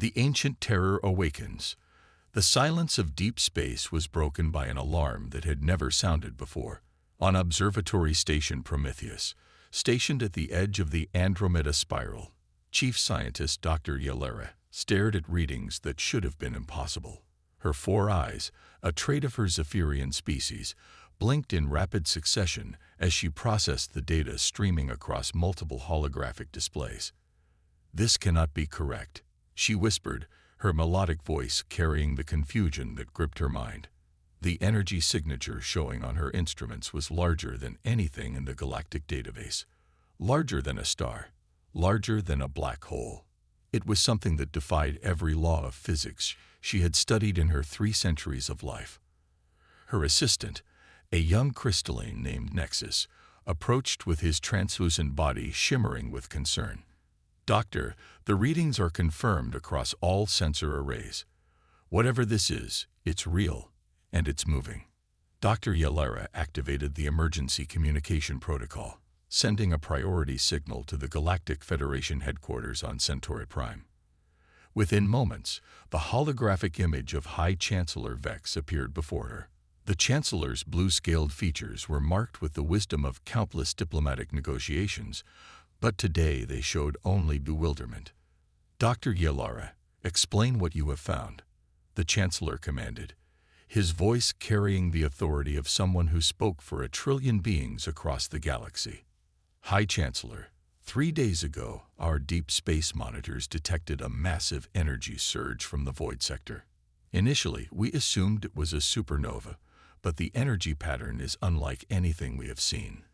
The ancient terror awakens. The silence of deep space was broken by an alarm that had never sounded before. On Observatory Station Prometheus, stationed at the edge of the Andromeda Spiral, Chief Scientist Dr. Yelera stared at readings that should have been impossible. Her four eyes, a trait of her Zephyrian species, blinked in rapid succession as she processed the data streaming across multiple holographic displays. "This cannot be correct," she whispered, her melodic voice carrying the confusion that gripped her mind. The energy signature showing on her instruments was larger than anything in the galactic database. Larger than a star. Larger than a black hole. It was something that defied every law of physics she had studied in her 3 centuries of life. Her assistant, a young crystalline named Nexus, approached with his translucent body shimmering with concern. "Doctor, the readings are confirmed across all sensor arrays. Whatever this is, it's real, and it's moving." Dr. Yelera activated the emergency communication protocol, sending a priority signal to the Galactic Federation headquarters on Centauri Prime. Within moments, the holographic image of High Chancellor Vex appeared before her. The Chancellor's blue-scaled features were marked with the wisdom of countless diplomatic negotiations, but today they showed only bewilderment. "Dr. Yelera, explain what you have found," the Chancellor commanded, his voice carrying the authority of someone who spoke for 1 trillion beings across the galaxy. "High Chancellor, 3 days ago, our deep space monitors detected a massive energy surge from the void sector. Initially, we assumed it was a supernova, but the energy pattern is unlike anything we have seen.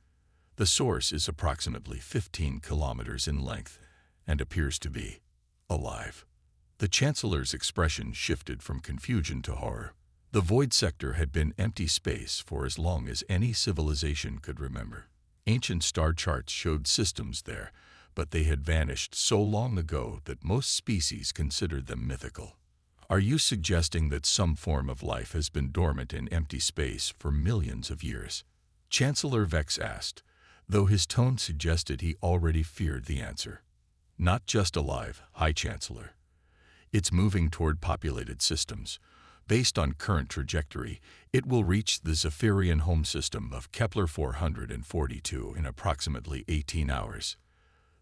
The source is approximately 15 kilometers in length and appears to be alive." The Chancellor's expression shifted from confusion to horror. The void sector had been empty space for as long as any civilization could remember. Ancient star charts showed systems there, but they had vanished so long ago that most species considered them mythical. "Are you suggesting that some form of life has been dormant in empty space for millions of years?" Chancellor Vex asked, though his tone suggested he already feared the answer. "Not just alive, High Chancellor. It's moving toward populated systems. Based on current trajectory, it will reach the Zephyrian home system of Kepler 442 in approximately 18 hours.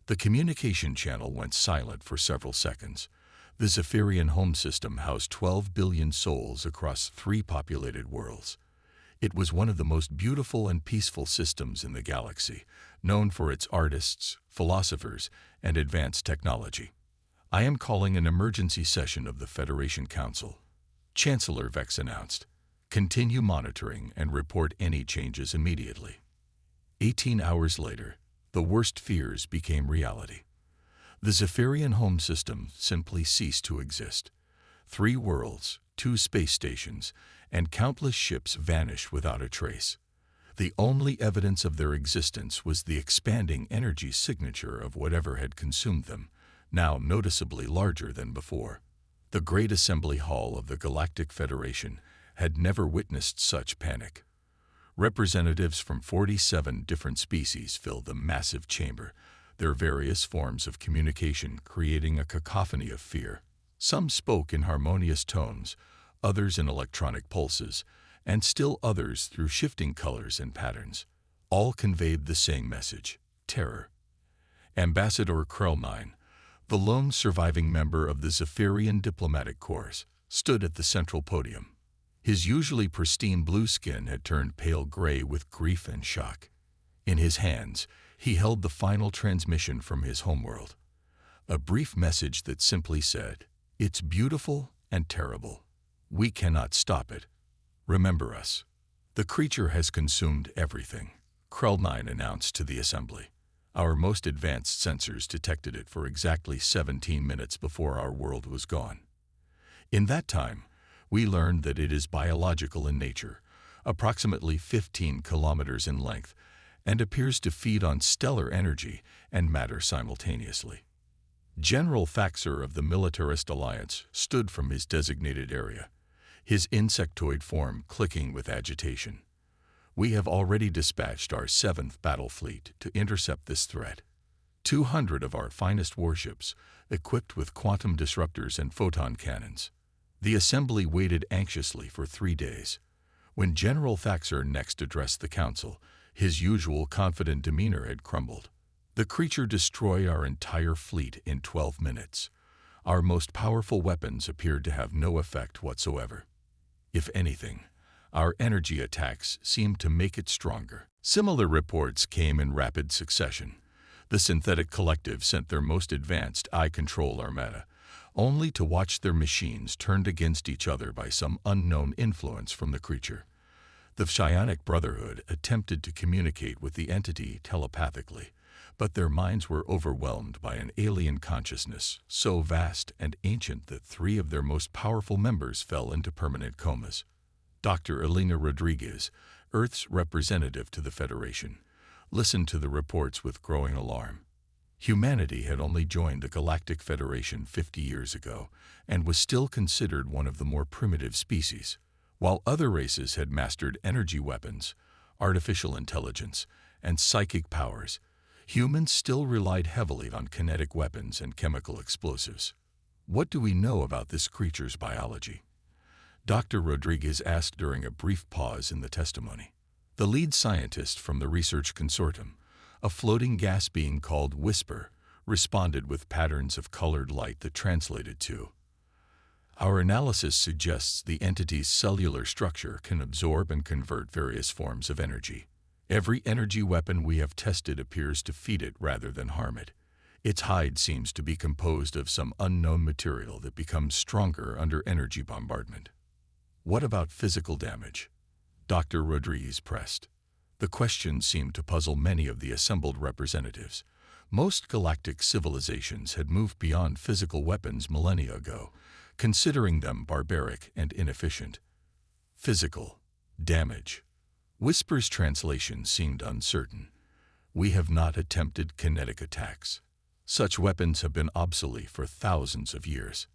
The communication channel went silent for several seconds. The Zephyrian home system housed 12 billion souls across 3 populated worlds. It was one of the most beautiful and peaceful systems in the galaxy, known for its artists, philosophers, and advanced technology. "I am calling an emergency session of the Federation Council," Chancellor Vex announced. "Continue monitoring and report any changes immediately." 18 hours later, the worst fears became reality. The Zephyrian home system simply ceased to exist. 3 worlds, 2 space stations, and countless ships vanished without a trace. The only evidence of their existence was the expanding energy signature of whatever had consumed them, now noticeably larger than before. The Great Assembly Hall of the Galactic Federation had never witnessed such panic. Representatives from 47 different species filled the massive chamber, their various forms of communication creating a cacophony of fear. Some spoke in harmonious tones, others in electronic pulses, and still others through shifting colors and patterns. All conveyed the same message: terror. Ambassador Krellmine, the lone surviving member of the Zephyrian diplomatic corps, stood at the central podium. His usually pristine blue skin had turned pale gray with grief and shock. In his hands, he held the final transmission from his homeworld. A brief message that simply said, "It's beautiful and terrible. We cannot stop it. Remember us." "The creature has consumed everything," Krellmine announced to the assembly. "Our most advanced sensors detected it for exactly 17 minutes before our world was gone. In that time, we learned that it is biological in nature, approximately 15 kilometers in length, and appears to feed on stellar energy and matter simultaneously." General Faxer of the Militarist Alliance stood from his designated area, his insectoid form clicking with agitation. "We have already dispatched our 7th battle fleet to intercept this threat. 200 of our finest warships, equipped with quantum disruptors and photon cannons. The assembly waited anxiously for 3 days. When General Thaxter next addressed the council, his usual confident demeanor had crumbled. The creature destroyed our entire fleet in 12 minutes. Our most powerful weapons appeared to have no effect whatsoever. If anything, our energy attacks seemed to make it stronger. Similar reports came in rapid succession. The synthetic collective sent their most advanced eye-control armada, only to watch their machines turned against each other by some unknown influence from the creature. The Psionic Brotherhood attempted to communicate with the entity telepathically, but their minds were overwhelmed by an alien consciousness so vast and ancient that 3 of their most powerful members fell into permanent comas. Dr. Elena Rodriguez, Earth's representative to the Federation, listened to the reports with growing alarm. Humanity had only joined the Galactic Federation 50 years ago and was still considered one of the more primitive species. While other races had mastered energy weapons, artificial intelligence, and psychic powers, humans still relied heavily on kinetic weapons and chemical explosives. What do we know about this creature's biology? Dr. Rodriguez asked during a brief pause in the testimony. The lead scientist from the research consortium, a floating gas being called Whisper, responded with patterns of colored light that translated to, "Our analysis suggests the entity's cellular structure can absorb and convert various forms of energy. Every energy weapon we have tested appears to feed it rather than harm it. Its hide seems to be composed of some unknown material that becomes stronger under energy bombardment." What about physical damage? Dr. Rodriguez pressed. The question seemed to puzzle many of the assembled representatives. Most galactic civilizations had moved beyond physical weapons millennia ago, considering them barbaric and inefficient. Physical damage. Whisper's translation seemed uncertain. "We have not attempted kinetic attacks. Such weapons have been obsolete for thousands of years."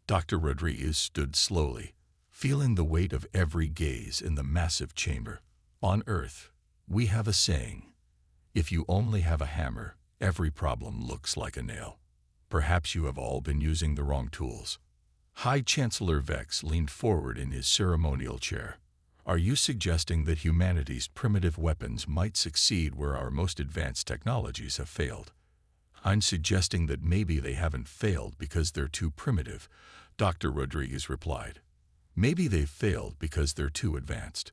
Dr. Rodriguez stood slowly, feeling the weight of every gaze in the massive chamber. "On Earth, we have a saying, if you only have a hammer, every problem looks like a nail. Perhaps you have all been using the wrong tools." High Chancellor Vex leaned forward in his ceremonial chair. "Are you suggesting that humanity's primitive weapons might succeed where our most advanced technologies have failed?" "I'm suggesting that maybe they haven't failed because they're too primitive," Dr. Rodriguez replied. "Maybe they've failed because they're too advanced.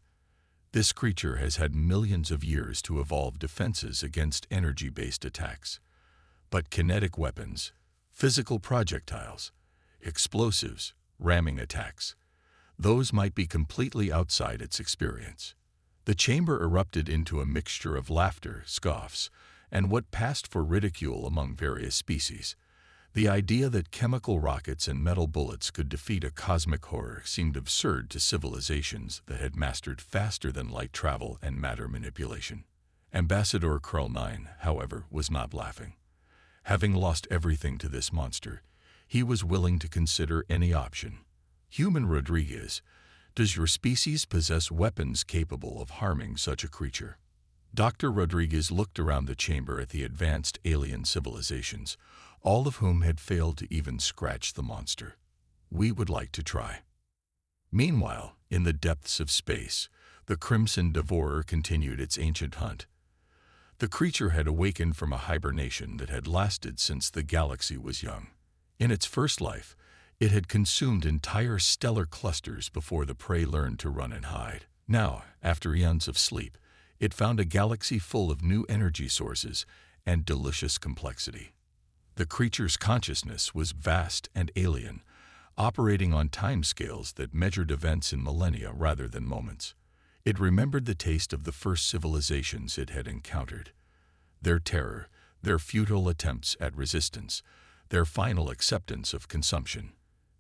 This creature has had millions of years to evolve defenses against energy-based attacks. But kinetic weapons, physical projectiles, explosives, ramming attacks, those might be completely outside its experience." The chamber erupted into a mixture of laughter, scoffs, and what passed for ridicule among various species. The idea that chemical rockets and metal bullets could defeat a cosmic horror seemed absurd to civilizations that had mastered faster-than-light travel and matter manipulation. Ambassador Krell 9, however, was not laughing. Having lost everything to this monster, he was willing to consider any option. "Human Rodriguez, does your species possess weapons capable of harming such a creature?" Dr. Rodriguez looked around the chamber at the advanced alien civilizations, all of whom had failed to even scratch the monster. "We would like to try." Meanwhile, in the depths of space, the Crimson Devourer continued its ancient hunt. The creature had awakened from a hibernation that had lasted since the galaxy was young. In its first life, it had consumed entire stellar clusters before the prey learned to run and hide. Now, after eons of sleep, it found a galaxy full of new energy sources and delicious complexity. The creature's consciousness was vast and alien, operating on timescales that measured events in millennia rather than moments. It remembered the taste of the first civilizations it had encountered. Their terror, their futile attempts at resistance, their final acceptance of consumption.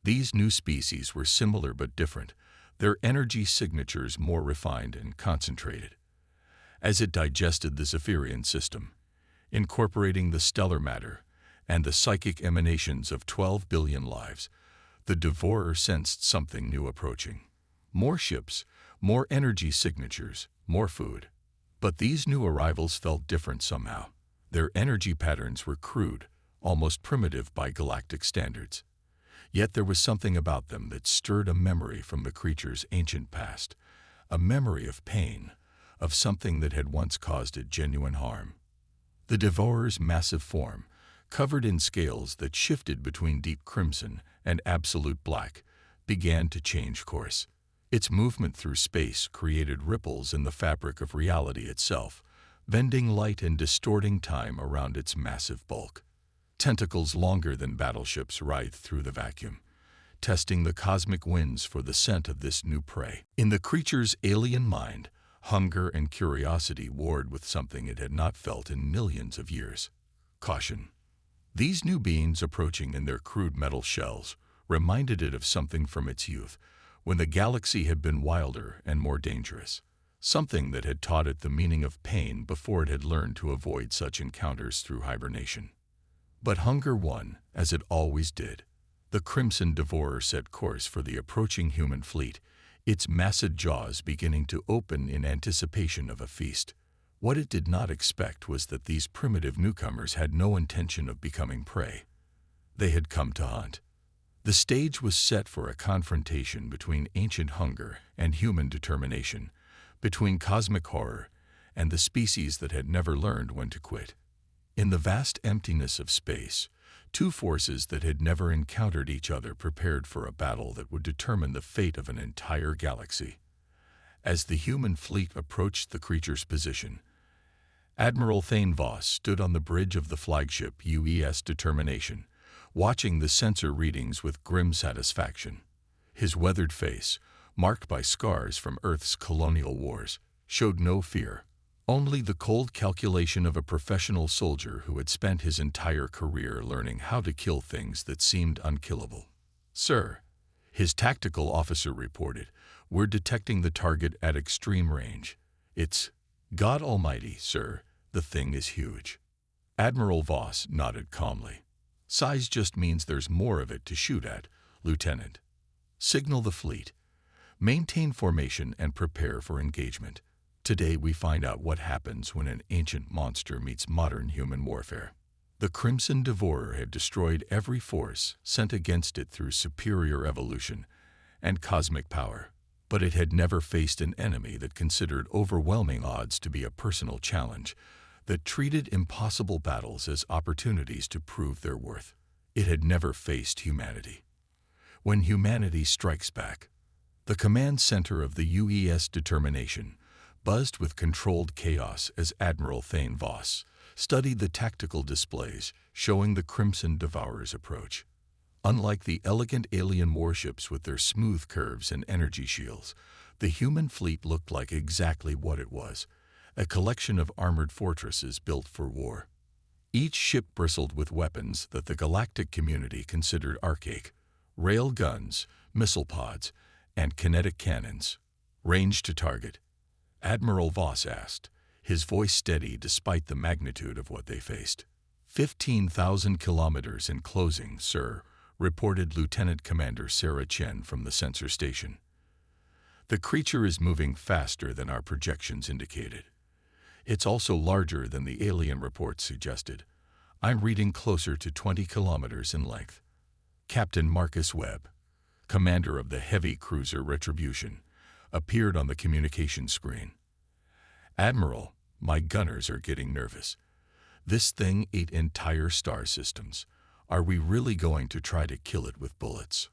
These new species were similar but different, their energy signatures more refined and concentrated. As it digested the Zephyrian system, incorporating the stellar matter and the psychic emanations of 12 billion lives, the Devourer sensed something new approaching. More ships, more energy signatures, more food. But these new arrivals felt different somehow. Their energy patterns were crude, almost primitive by galactic standards. Yet there was something about them that stirred a memory from the creature's ancient past, a memory of pain, of something that had once caused it genuine harm. The Devourer's massive form, covered in scales that shifted between deep crimson and absolute black, began to change course. Its movement through space created ripples in the fabric of reality itself, bending light and distorting time around its massive bulk. Tentacles longer than battleships writhed through the vacuum, testing the cosmic winds for the scent of this new prey. In the creature's alien mind, hunger and curiosity warred with something it had not felt in millions of years: caution. These new beings approaching in their crude metal shells reminded it of something from its youth, when the galaxy had been wilder and more dangerous, something that had taught it the meaning of pain before it had learned to avoid such encounters through hibernation. But hunger won, as it always did. The Crimson Devourer set course for the approaching human fleet, its massive jaws beginning to open in anticipation of a feast. What it did not expect was that these primitive newcomers had no intention of becoming prey. They had come to hunt. The stage was set for a confrontation between ancient hunger and human determination, between cosmic horror and the species that had never learned when to quit. In the vast emptiness of space, two forces that had never encountered each other prepared for a battle that would determine the fate of an entire galaxy. As the human fleet approached the creature's position, Admiral Thane Voss stood on the bridge of the flagship UES Determination, watching the sensor readings with grim satisfaction. His weathered face, marked by scars from Earth's colonial wars, showed no fear, only the cold calculation of a professional soldier who had spent his entire career learning how to kill things that seemed unkillable. "Sir," his tactical officer reported, "we're detecting the target at extreme range. It's God Almighty, sir, the thing is huge." Admiral Voss nodded calmly. "Size just means there's more of it to shoot at, Lieutenant. Signal the fleet. Maintain formation and prepare for engagement. Today we find out what happens when an ancient monster meets modern human warfare." The Crimson Devourer had destroyed every force sent against it through superior evolution and cosmic power, but it had never faced an enemy that considered overwhelming odds to be a personal challenge, that treated impossible battles as opportunities to prove their worth. It had never faced humanity. When humanity strikes back, the command center of the UES Determination buzzed with controlled chaos as Admiral Thane Voss studied the tactical displays showing the Crimson Devourer's approach. Unlike the elegant alien warships with their smooth curves and energy shields, the human fleet looked like exactly what it was: a collection of armored fortresses built for war. Each ship bristled with weapons that the galactic community considered archaic: rail guns, missile pods, and kinetic cannons. "Range to target?" Admiral Voss asked, his voice steady despite the magnitude of what they faced. 15,000 kilometers in closing, sir," reported Lieutenant Commander Sarah Chen from the sensor station. "The creature is moving faster than our projections indicated. It's also larger than the alien reports suggested. I'm reading closer to 20 kilometers in length." Captain Marcus Webb, commander of the heavy cruiser Retribution, appeared on the communication screen. "Admiral, my gunners are getting nervous. This thing ate entire star systems. Are we really going to try to kill it with bullets?"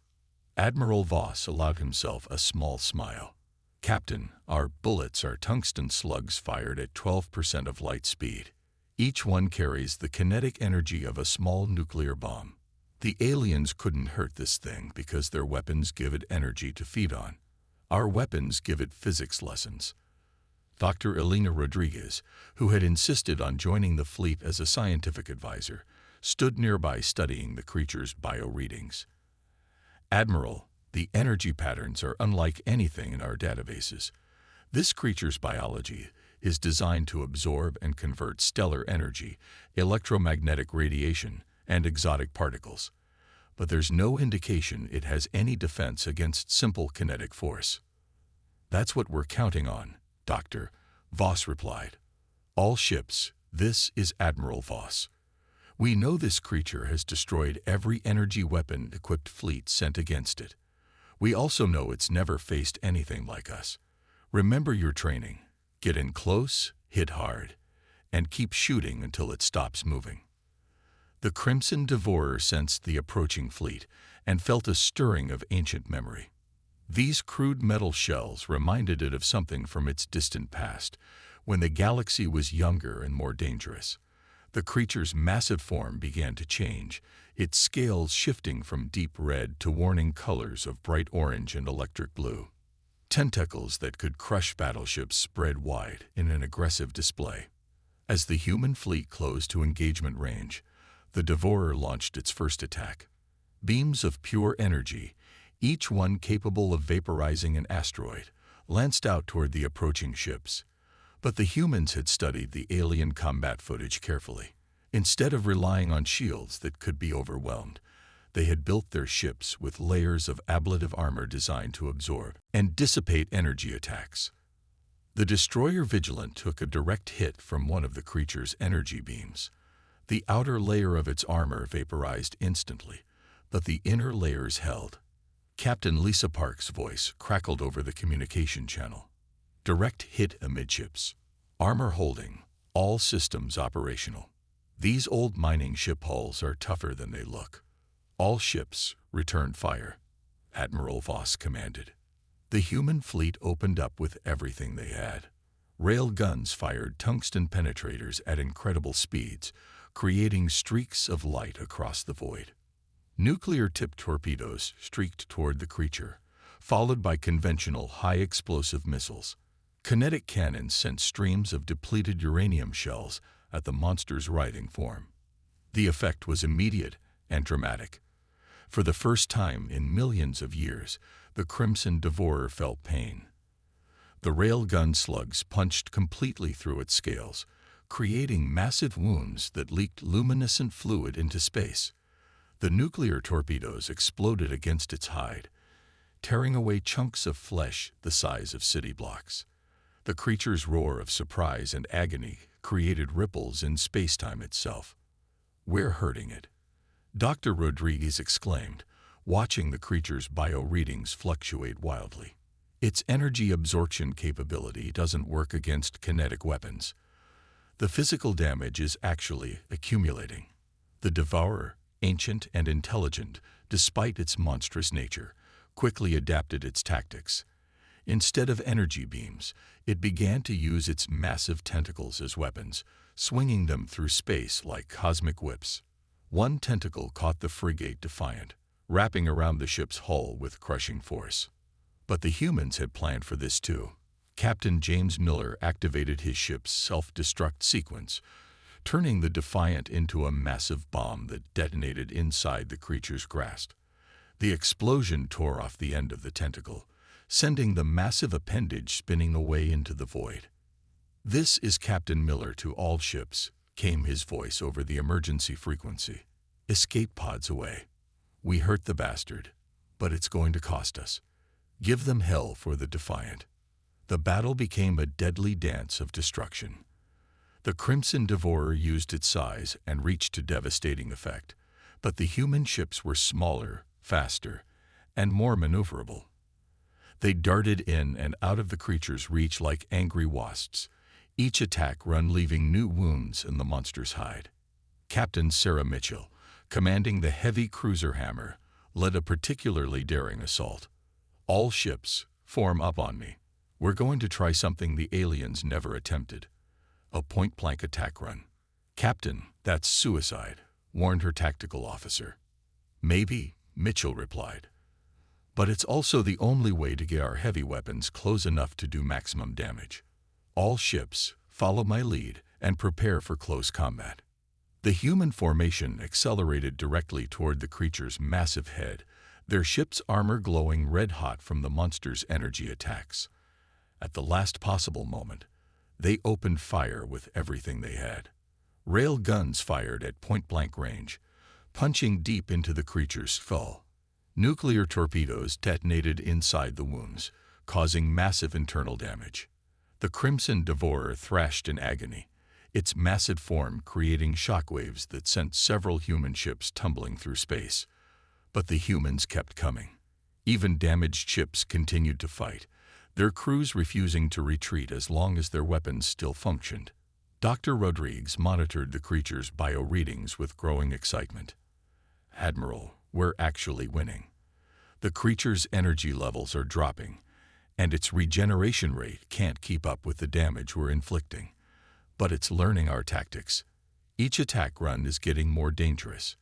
Admiral Voss allowed himself a small smile. "Captain, our bullets are tungsten slugs fired at 12% of light speed. Each one carries the kinetic energy of a small nuclear bomb. The aliens couldn't hurt this thing because their weapons give it energy to feed on. Our weapons give it physics lessons." Dr. Elena Rodriguez, who had insisted on joining the fleet as a scientific advisor, stood nearby studying the creature's bio-readings. "Admiral, the energy patterns are unlike anything in our databases. This creature's biology is designed to absorb and convert stellar energy, electromagnetic radiation, and exotic particles. But there's no indication it has any defense against simple kinetic force." "That's what we're counting on, Doctor," Voss replied. "All ships, This is Admiral Voss. We know this creature has destroyed every energy weapon-equipped fleet sent against it. We also know it's never faced anything like us. Remember your training. Get in close, hit hard, and keep shooting until it stops moving. The Crimson Devourer sensed the approaching fleet and felt a stirring of ancient memory. These crude metal shells reminded it of something from its distant past, when the galaxy was younger and more dangerous. The creature's massive form began to change, its scales shifting from deep red to warning colors of bright orange and electric blue. Tentacles that could crush battleships spread wide in an aggressive display. As the human fleet closed to engagement range, the Devourer launched its first attack. Beams of pure energy, each one capable of vaporizing an asteroid, lanced out toward the approaching ships. But the humans had studied the alien combat footage carefully. Instead of relying on shields that could be overwhelmed, they had built their ships with layers of ablative armor designed to absorb and dissipate energy attacks. The destroyer Vigilant took a direct hit from one of the creature's energy beams. The outer layer of its armor vaporized instantly, but the inner layers held. Captain Lisa Park's voice crackled over the communication channel. Direct hit amidships. Armor holding. All systems operational. These old mining ship hulls are tougher than they look. All ships, return fire, Admiral Voss commanded. The human fleet opened up with everything they had. Rail guns fired tungsten penetrators at incredible speeds, creating streaks of light across the void. Nuclear-tipped torpedoes streaked toward the creature, followed by conventional high-explosive missiles. Kinetic cannons sent streams of depleted uranium shells at the monster's writhing form. The effect was immediate and dramatic. For the first time in millions of years, the Crimson Devourer felt pain. The railgun slugs punched completely through its scales, creating massive wounds that leaked luminescent fluid into space. The nuclear torpedoes exploded against its hide, tearing away chunks of flesh the size of city blocks. The creature's roar of surprise and agony created ripples in space-time itself. "We're hurting it," Dr. Rodriguez exclaimed, watching the creature's bio-readings fluctuate wildly. Its energy absorption capability doesn't work against kinetic weapons. The physical damage is actually accumulating. The Devourer, ancient and intelligent, despite its monstrous nature, quickly adapted its tactics. Instead of energy beams, it began to use its massive tentacles as weapons, swinging them through space like cosmic whips. One tentacle caught the frigate Defiant, wrapping around the ship's hull with crushing force. But the humans had planned for this too. Captain James Miller activated his ship's self-destruct sequence, turning the Defiant into a massive bomb that detonated inside the creature's grasp. The explosion tore off the end of the tentacle, sending the massive appendage spinning away into the void. "This is Captain Miller to all ships," came his voice over the emergency frequency. "Escape pods away. We hurt the bastard, but it's going to cost us. Give them hell for the Defiant." The battle became a deadly dance of destruction. The Crimson Devourer used its size and reach to devastating effect, but the human ships were smaller, faster, and more maneuverable. They darted in and out of the creature's reach like angry wasps, each attack run leaving new wounds in the monster's hide. Captain Sarah Mitchell, commanding the heavy cruiser Hammer, led a particularly daring assault. "All ships, form up on me. We're going to try something the aliens never attempted. A point-blank attack run." "Captain, that's suicide," warned her tactical officer. "Maybe," Mitchell replied. "But it's also the only way to get our heavy weapons close enough to do maximum damage. All ships, follow my lead and prepare for close combat." The human formation accelerated directly toward the creature's massive head, their ship's armor glowing red-hot from the monster's energy attacks. At the last possible moment, they opened fire with everything they had. Rail guns fired at point-blank range, punching deep into the creature's skull. Nuclear torpedoes detonated inside the wounds, causing massive internal damage. The Crimson Devourer thrashed in agony, its massive form creating shockwaves that sent several human ships tumbling through space. But the humans kept coming. Even damaged ships continued to fight, their crews refusing to retreat as long as their weapons still functioned. Dr. Rodriguez monitored the creature's bio-readings with growing excitement. "Admiral, we're actually winning. The creature's energy levels are dropping, and its regeneration rate can't keep up with the damage we're inflicting. But it's learning our tactics. Each attack run is getting more dangerous."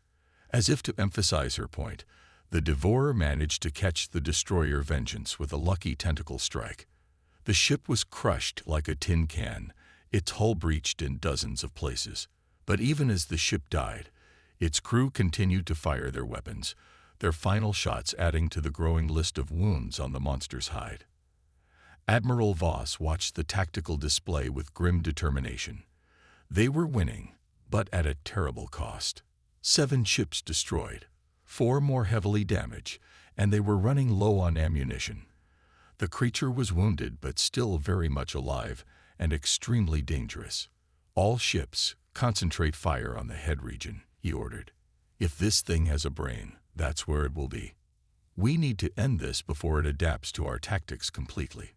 As if to emphasize her point, the Devourer managed to catch the destroyer Vengeance with a lucky tentacle strike. The ship was crushed like a tin can, its hull breached in dozens of places. But even as the ship died, its crew continued to fire their weapons, their final shots adding to the growing list of wounds on the monster's hide. Admiral Voss watched the tactical display with grim determination. They were winning, but at a terrible cost. 7 ships destroyed, 4 more heavily damaged, and they were running low on ammunition. The creature was wounded but still very much alive and extremely dangerous. "All ships, concentrate fire on the head region," he ordered. "If this thing has a brain, that's where it will be. We need to end this before it adapts to our tactics completely."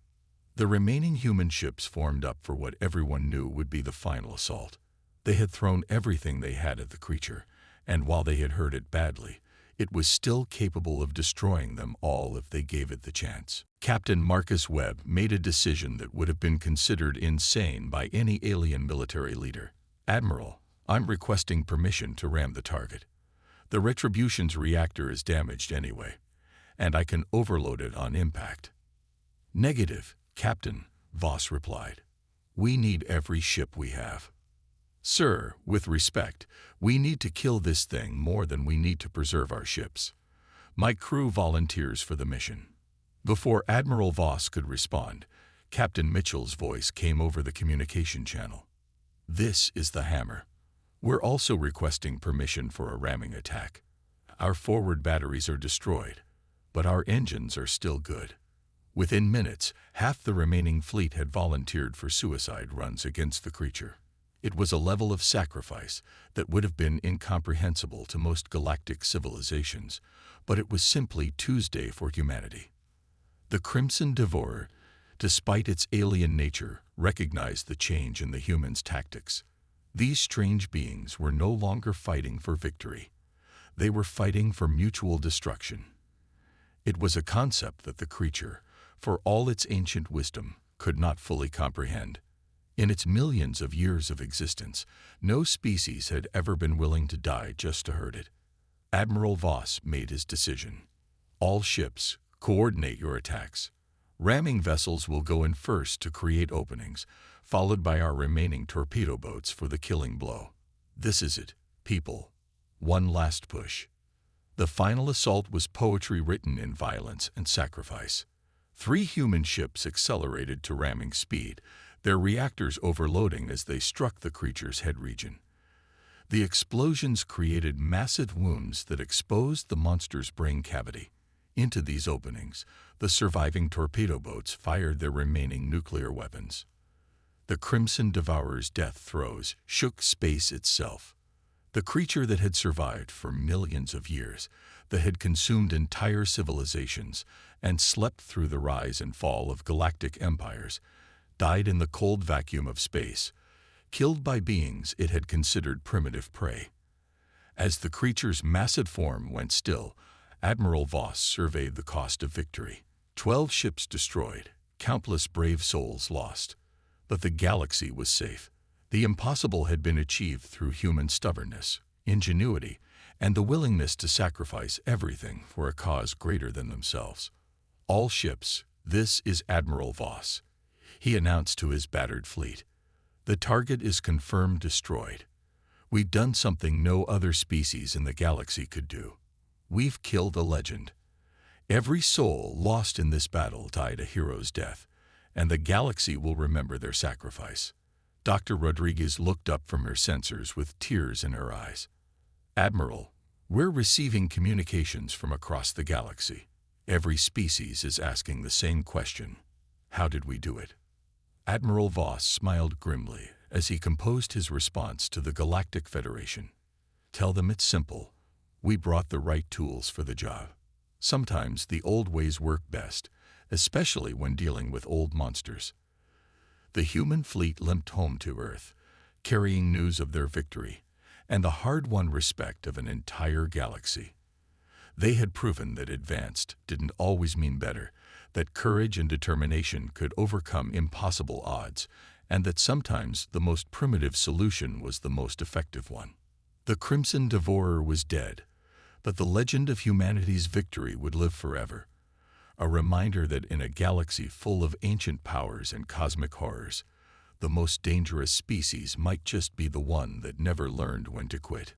The remaining human ships formed up for what everyone knew would be the final assault. They had thrown everything they had at the creature, and while they had hurt it badly, it was still capable of destroying them all if they gave it the chance. Captain Marcus Webb made a decision that would have been considered insane by any alien military leader. "Admiral, I'm requesting permission to ram the target. The Retribution's reactor is damaged anyway, and I can overload it on impact." "Negative, Captain," Voss replied. "We need every ship we have." "Sir, with respect, we need to kill this thing more than we need to preserve our ships. My crew volunteers for the mission." Before Admiral Voss could respond, Captain Mitchell's voice came over the communication channel. "This is the Hammer. We're also requesting permission for a ramming attack. Our forward batteries are destroyed, but our engines are still good." Within minutes, half the remaining fleet had volunteered for suicide runs against the creature. It was a level of sacrifice that would have been incomprehensible to most galactic civilizations, but it was simply Tuesday for humanity. The Crimson Devourer, despite its alien nature, recognized the change in the humans' tactics. These strange beings were no longer fighting for victory. They were fighting for mutual destruction. It was a concept that the creature, for all its ancient wisdom, could not fully comprehend. In its millions of years of existence, no species had ever been willing to die just to hurt it. Admiral Voss made his decision. "All ships, coordinate your attacks. Ramming vessels will go in first to create openings, followed by our remaining torpedo boats for the killing blow. This is it, people. One last push." The final assault was poetry written in violence and sacrifice. 3 human ships accelerated to ramming speed, their reactors overloading as they struck the creature's head region. The explosions created massive wounds that exposed the monster's brain cavity. Into these openings, the surviving torpedo boats fired their remaining nuclear weapons. The Crimson Devourer's death throes shook space itself. The creature that had survived for millions of years, that had consumed entire civilizations and slept through the rise and fall of galactic empires, died in the cold vacuum of space, killed by beings it had considered primitive prey. As the creature's massive form went still, Admiral Voss surveyed the cost of victory. 12 ships destroyed, countless brave souls lost. But the galaxy was safe. The impossible had been achieved through human stubbornness, ingenuity, and the willingness to sacrifice everything for a cause greater than themselves. "All ships, this is Admiral Voss," he announced to his battered fleet. "The target is confirmed destroyed. We've done something no other species in the galaxy could do. We've killed a legend. Every soul lost in this battle died a hero's death, and the galaxy will remember their sacrifice." Dr. Rodriguez looked up from her sensors with tears in her eyes. "Admiral, we're receiving communications from across the galaxy. Every species is asking the same question. How did we do it?" Admiral Voss smiled grimly as he composed his response to the Galactic Federation. Tell them it's simple. We brought the right tools for the job. Sometimes the old ways work best, especially when dealing with old monsters. The human fleet limped home to Earth, carrying news of their victory and the hard-won respect of an entire galaxy. They had proven that advanced didn't always mean better, that courage and determination could overcome impossible odds, and that sometimes the most primitive solution was the most effective one. The Crimson Devourer was dead, but the legend of humanity's victory would live forever, a reminder that in a galaxy full of ancient powers and cosmic horrors, the most dangerous species might just be the one that never learned when to quit.